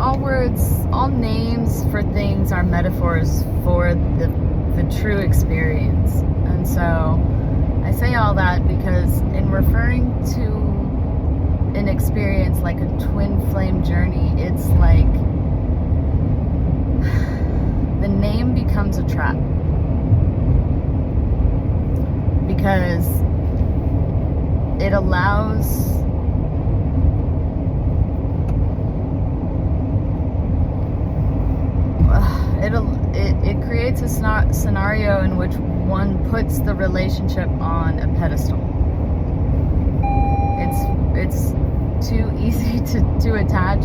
all words, all names for things are metaphors for the true experience. And so I say all that because in referring to an experience like a twin flame journey, it's like the name becomes a trap. Because it allows it creates a scenario in which one puts the relationship on a pedestal. It's too easy to attach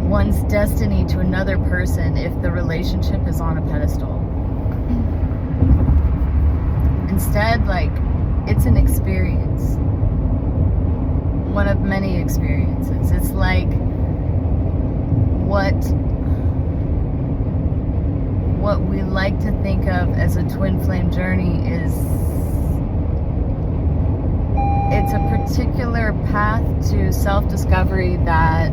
one's destiny to another person if the relationship is on a pedestal. Instead, like, it's an experience, one of many experiences. It's like what we like to think of as a twin flame journey is, it's a particular path to self-discovery that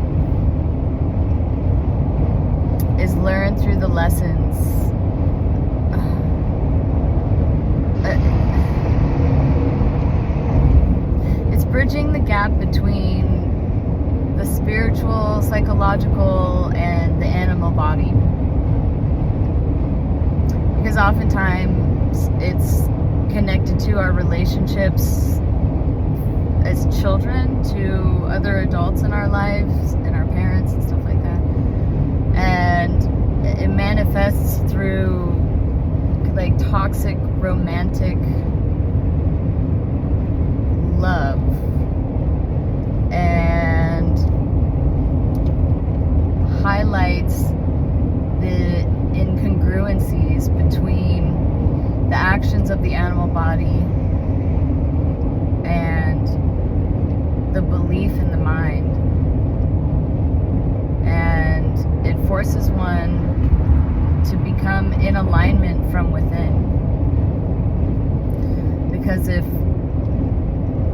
is learned through the lessons. It's bridging the gap between the spiritual, psychological, and the animal body. Because oftentimes it's connected to our relationships as children to other adults in our lives and our parents and stuff like that. And it manifests through like toxic romantic love and highlights the incongruencies between the actions of the animal body and the belief in the mind. And it forces one to become in alignment from within. Because if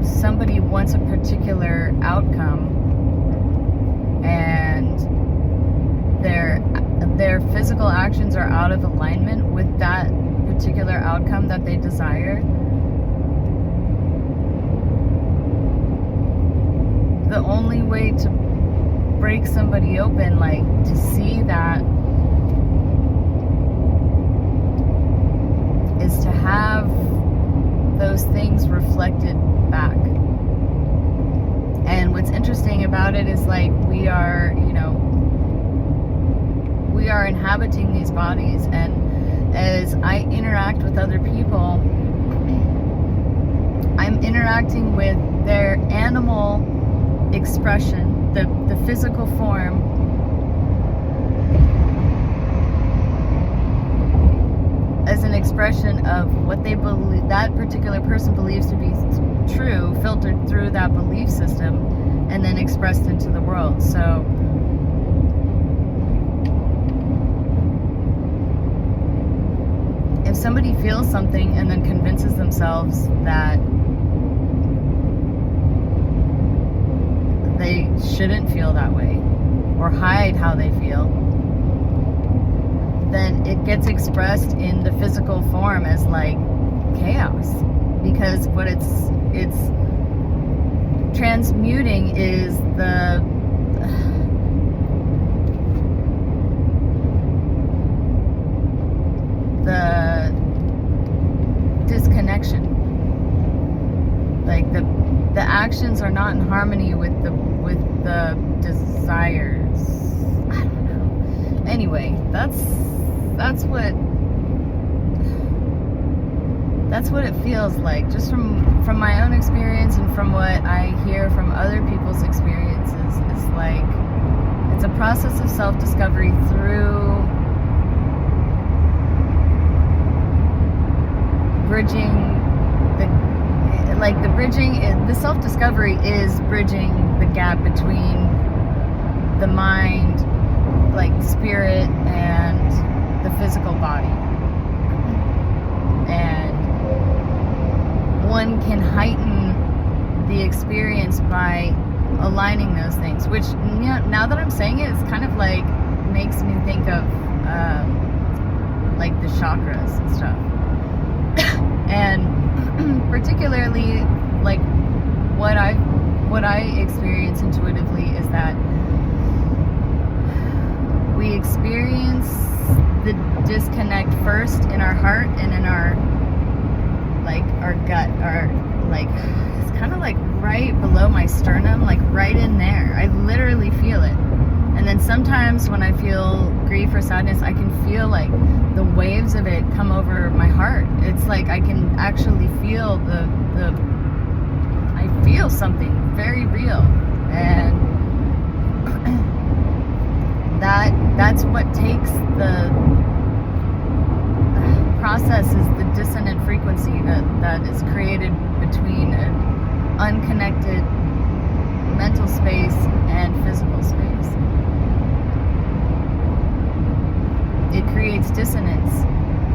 somebody wants a particular outcome and their physical actions are out of alignment with that particular outcome that they desire, the only way to break somebody open, like to see that, is to have those things reflected back. And what's interesting about it is, like, we are inhabiting these bodies, and as I interact with other people, I'm interacting with their animal expression, the physical form, as an expression of what they believe, that particular person believes to be true, filtered through that belief system and then expressed into the world. So if somebody feels something and then convinces themselves that they shouldn't feel that way or hide how they feel, then it gets expressed in the physical form as like chaos. Because what it's transmuting is the disconnection. Like the actions are not in harmony with the desires. I don't know. Anyway, that's what it feels like, just from my own experience and from what I hear from other people's experiences. It's like it's a process of self-discovery through bridging the self-discovery is bridging the gap between the mind, like spirit, and the physical body. And one can heighten the experience by aligning those things, which, now that I'm saying it, it's kind of like makes me think of like the chakras and stuff. And particularly, like, what I experience intuitively is that we experience the disconnect first in our heart and in our gut, it's kind of like right below my sternum, like right in there. I literally feel it. And then sometimes when I feel grief or sadness, I can feel like the waves of it come over my heart. It's like I can actually feel I feel something very real. And that's what takes the process, is the dissonant frequency that is created between an unconnected mental space and physical space. It creates dissonance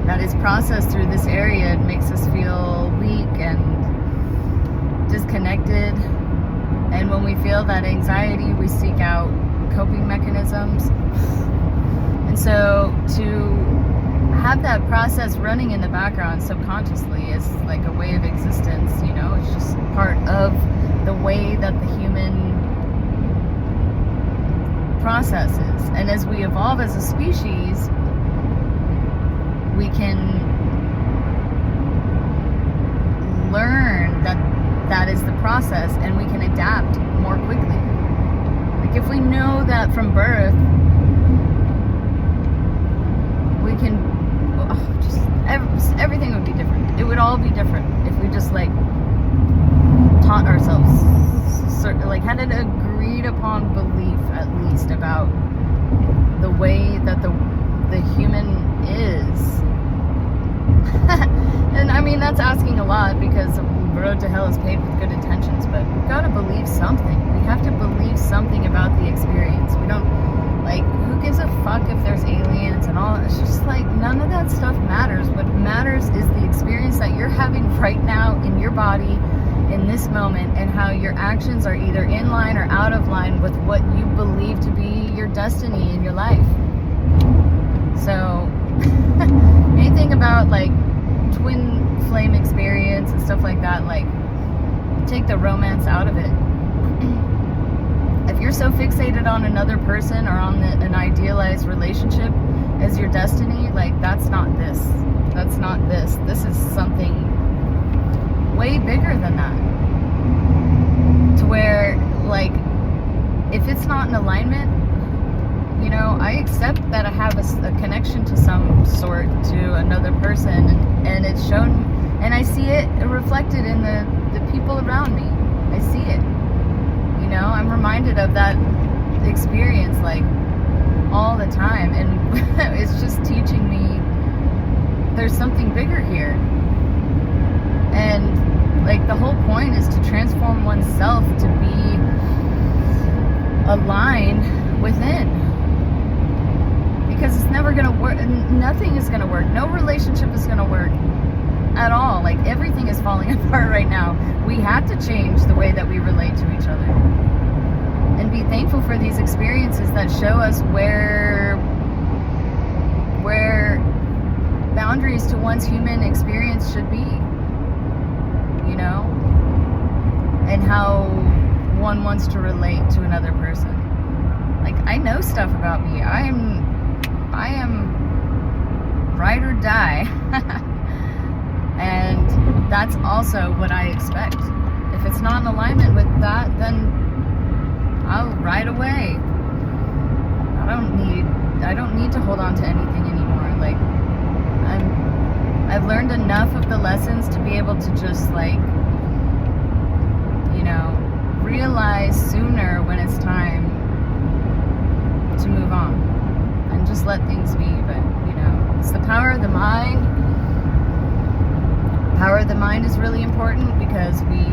that is processed through this area. It makes us feel weak and disconnected. And when we feel that anxiety, we seek out coping mechanisms. And so to have that process running in the background subconsciously is like a way of existence, it's just part of the way that the human processes. And as we evolve as a species, we can learn that is the process, and we can adapt more quickly. Like, if we know that from birth, we can, everything would be different. It would all be different if we just taught ourselves, had an agreed upon belief at least about the way that the human is. And I mean, that's asking a lot, because the road to hell is paved with good intentions, but we've got to believe something. We have to believe something about the experience. We don't, who gives a fuck if there's aliens and all? It's just none of that stuff matters. What matters is the experience that you're having right now in your body, in this moment, and how your actions are either in line or out of line with what you believe to be your destiny in your life. So anything about twin flame experience and stuff like that, take the romance out of it. If you're so fixated on another person or on an idealized relationship as your destiny, that's not this. That's not this. This is something way bigger than that. To where, if it's not in alignment, I accept that I have a connection to some sort to another person, and it's shown, and I see it reflected in the people around me. I see it. I'm reminded of that experience all the time, and it's just teaching me there's something bigger here. And the whole point is to transform oneself to be aligned within. Because it's never going to work. Nothing is going to work. No relationship is going to work at all. Everything is falling apart right now. We have to change the way that we relate to each other. And be thankful for these experiences that show us where boundaries to one's human experience should be. And how one wants to relate to another person. I know stuff about me. I am ride or die. And that's also what I expect. If it's not in alignment with that, then I'll ride away. I don't need to hold on to anything anymore. I've learned enough of the lessons to be able to just realize sooner when it's time to move on and just let things be. But it's the power of the mind. Power of the mind is really important, because we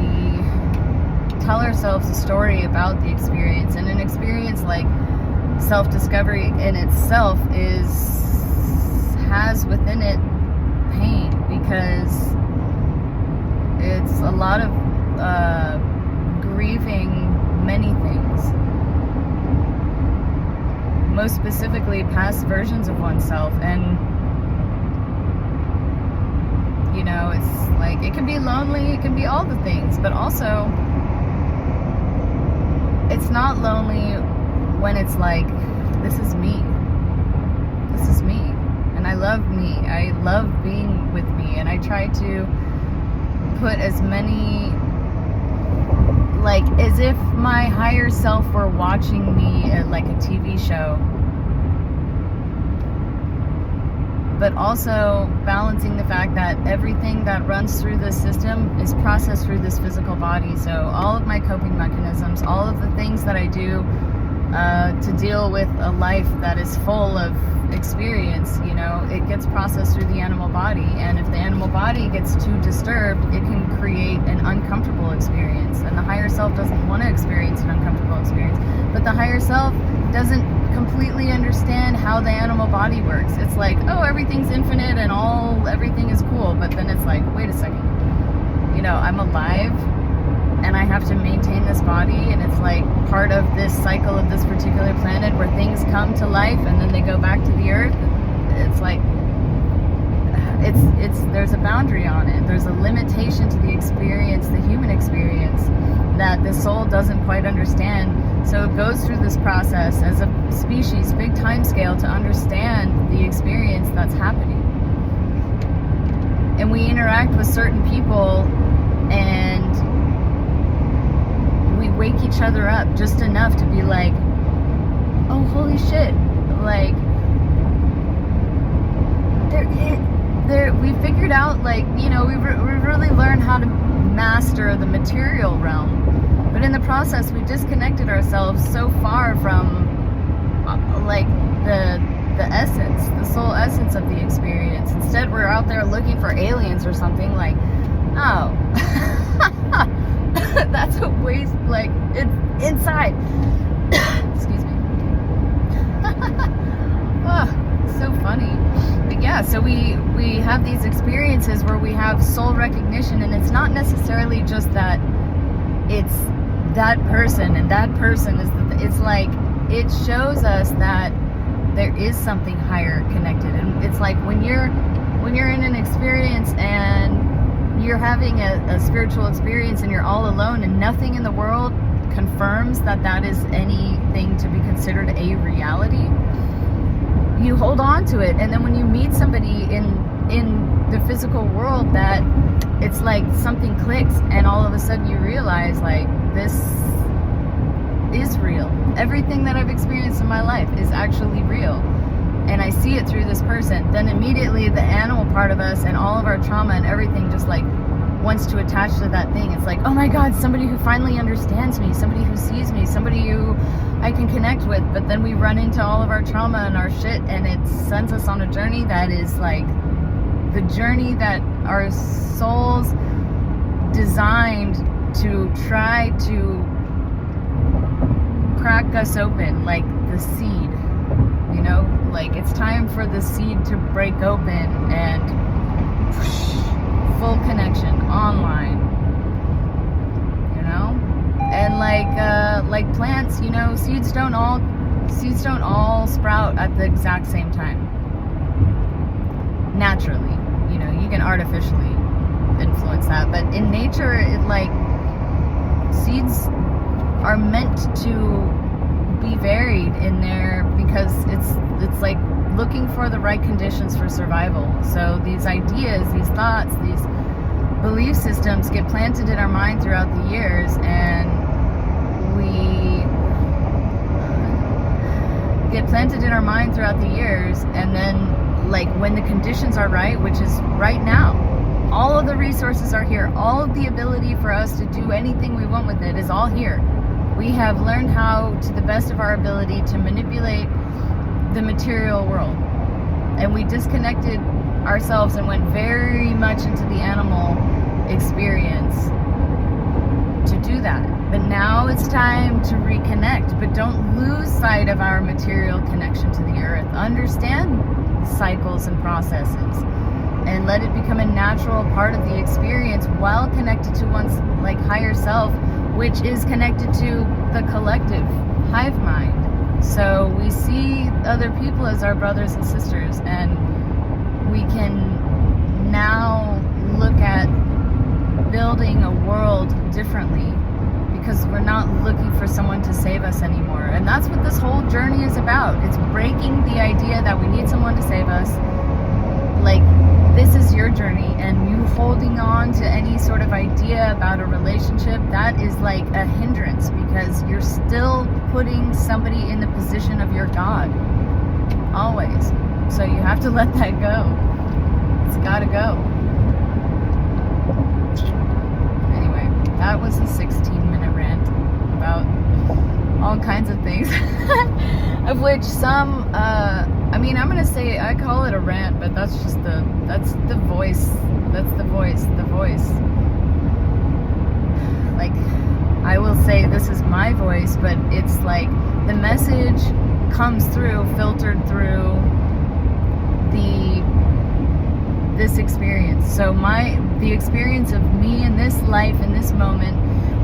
tell ourselves a story about the experience, and an experience like self-discovery in itself has within it pain, because it's a lot of grieving many things. Most specifically, past versions of oneself. And, you know, it's like, it can be lonely, it can be all the things, but also, it's not lonely when it's like, this is me. This is me. And I love me. I love being with me. And I try to put as many, like, as if my higher self were watching me at like a TV show. But also balancing the fact that everything that runs through this system is processed through this physical body. So all of my coping mechanisms, all of the things that I do to deal with a life that is full of experience, you know, it gets processed through the animal body. And if the animal body gets too disturbed, it can create an uncomfortable experience. And the higher self doesn't want to experience an uncomfortable experience. But the higher self doesn't completely understand how the animal body works. It's like, oh, everything's infinite and everything is cool. But then it's like, wait a second. You know, I'm alive and I have to maintain this body, and it's like part of this cycle of this particular planet where things come to life and then they go back to the earth. It's like, there's a boundary on it. There's a limitation to the experience, the human experience, that the soul doesn't quite understand. So it goes through this process as a species, big time scale, to understand the experience that's happening. And we interact with certain people and we wake each other up just enough to be like, oh, holy shit, like, we figured out, like, you know, we really learned how to master the material realm, but in the process we disconnected ourselves so far from like the essence, the soul essence of the experience. Instead, we're out there looking for aliens or something. Like, oh, that's a waste. Like, it's inside. Excuse me. Oh, so funny. But yeah, so we have these experiences where we have soul recognition, and it's not necessarily just that it's that person and that person is it's like, it shows us that there is something higher connected. And it's like when you're in an experience and you're having a spiritual experience and you're all alone and nothing in the world confirms that that is anything to be considered a reality, you hold on to it. And then when you meet somebody in the physical world, that it's like something clicks, and all of a sudden you realize, like, this is real. Everything that I've experienced in my life is actually real, and I see it through this person. Then immediately the animal part of us and all of our trauma and everything just like wants to attach to that thing. It's like, oh my God, somebody who finally understands me, somebody who sees me, somebody who I can connect with. But then we run into all of our trauma and our shit, and it sends us on a journey that is like the journey that our souls designed to try to crack us open, like the seed, you know, like it's time for the seed to break open and full connection online, you know. And like plants, you know, seeds don't all sprout at the exact same time naturally. You know, you can artificially influence that, but in nature, it like seeds are meant to be varied in there because it's like looking for the right conditions for survival. So these ideas, these thoughts, these belief systems get planted in our mind throughout the years, and then like when the conditions are right, which is right now, all of the resources are here, all of the ability for us to do anything we want with it is all here. We have learned how, to the best of our ability, to manipulate the material world. And we disconnected ourselves and went very much into the animal experience to do that. But now it's time to reconnect, but don't lose sight of our material connection to the earth. Understand cycles and processes, and let it become a natural part of the experience while connected to one's like higher self, which is connected to the collective hive mind. So we see other people as our brothers and sisters, and we can now look at building a world differently, because we're not looking for someone to save us anymore. And that's what this whole journey is about. It's breaking the idea that we need someone to save us. Like, this is your journey, and you holding on to any sort of idea about a relationship, that is like a hindrance, because you're still putting somebody in the position of your God. Always. So you have to let that go. It's gotta go. Anyway, that was a 16-minute rant about all kinds of things, of which some, I mean, I'm gonna say I call it a rant, but that's just the voice. That's the voice. Like, I will say this is my voice, but it's like the message comes through, filtered through this experience. So the experience of me in this life, in this moment,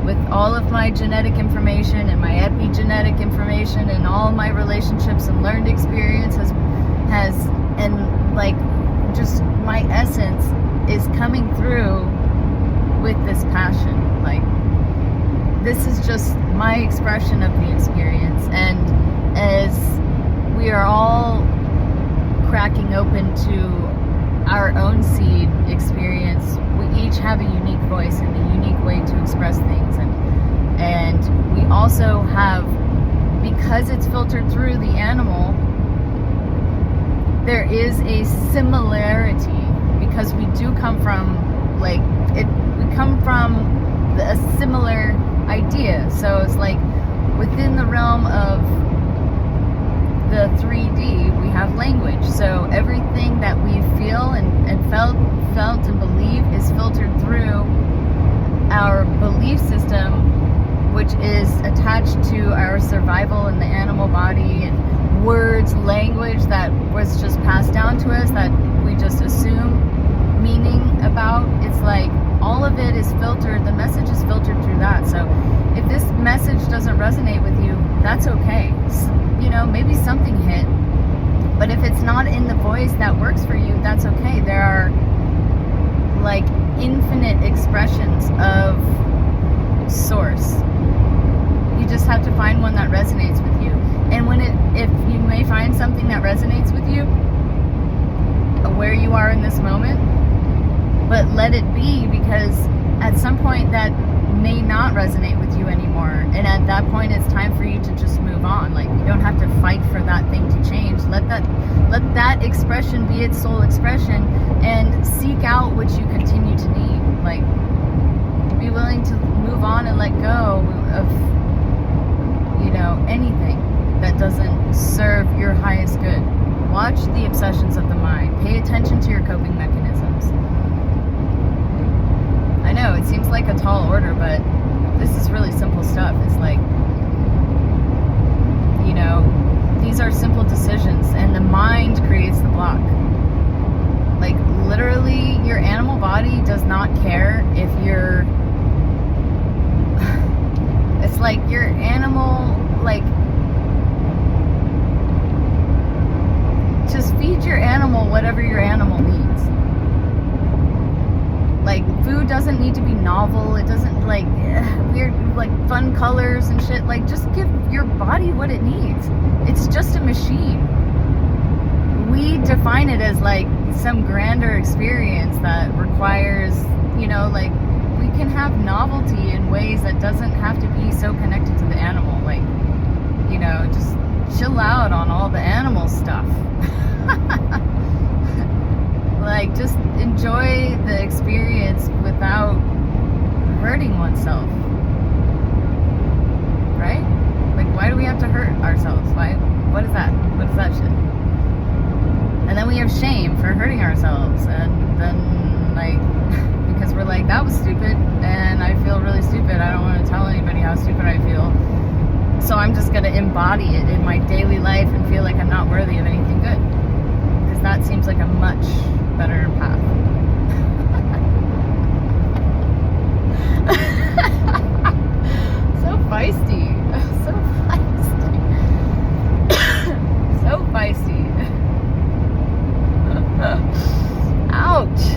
with all of my genetic information and my epigenetic information and all my relationships and learned experience has and like just my essence is coming through with this passion. Like, this is just my expression of the experience, and as we are all cracking open to our own seed experience, we each have a unique voice and a unique way to express things, and we also have, because it's filtered through the animal, there is a similarity, because we do come from we come from a similar idea. So it's like within the realm of the 3D, we have language. So everything that we feel and felt and believe is filtered through our belief system, which is attached to our survival in the animal body, and words, language that was just passed down to us that we just assume meaning about. It's like all of it is filtered. The message is filtered through that. So if this message doesn't resonate with you, that's okay. You know, maybe something hit, but if it's not in the voice that works for you, that's okay. There are like infinite expressions of source. You just have to find one that resonates with you. And if you may find something that resonates with you, where you are in this moment, but let it be, because at some point that may not resonate with you anymore, and at that point it's time for you to just move on. Like, you don't have to fight for that thing to change. Let that expression be its sole expression, and seek out what you continue to need. Like, be willing to move on and let go of, you know, anything that doesn't serve your highest good. Watch the obsessions of the mind. Pay attention to your coping mechanisms. I know it seems like a tall order, but this is really simple stuff. It's like, you know, these are simple decisions, and the mind creates the block. Like, literally, your animal body does not care if you're, it's like your animal, like, just feed your animal whatever your animal needs. Like, food doesn't need to be novel. It doesn't, like, weird, like, fun colors and shit. Like, just give your body what it needs. It's just a machine. We define it as, like, some grander experience that requires, you know, like, we can have novelty in ways that doesn't have to be so connected to the animal. Like, you know, just chill out on all the animal stuff. Like, just enjoy the experience without hurting oneself. Right? Like, why do we have to hurt ourselves? Why? What is that? What is that shit? And then we have shame for hurting ourselves. And then, like, because we're like, that was stupid, and I feel really stupid. I don't want to tell anybody how stupid I feel. So I'm just going to embody it in my daily life and feel like I'm not worthy of anything good. Because that seems like a much better path. So feisty. So feisty. So feisty. Ouch.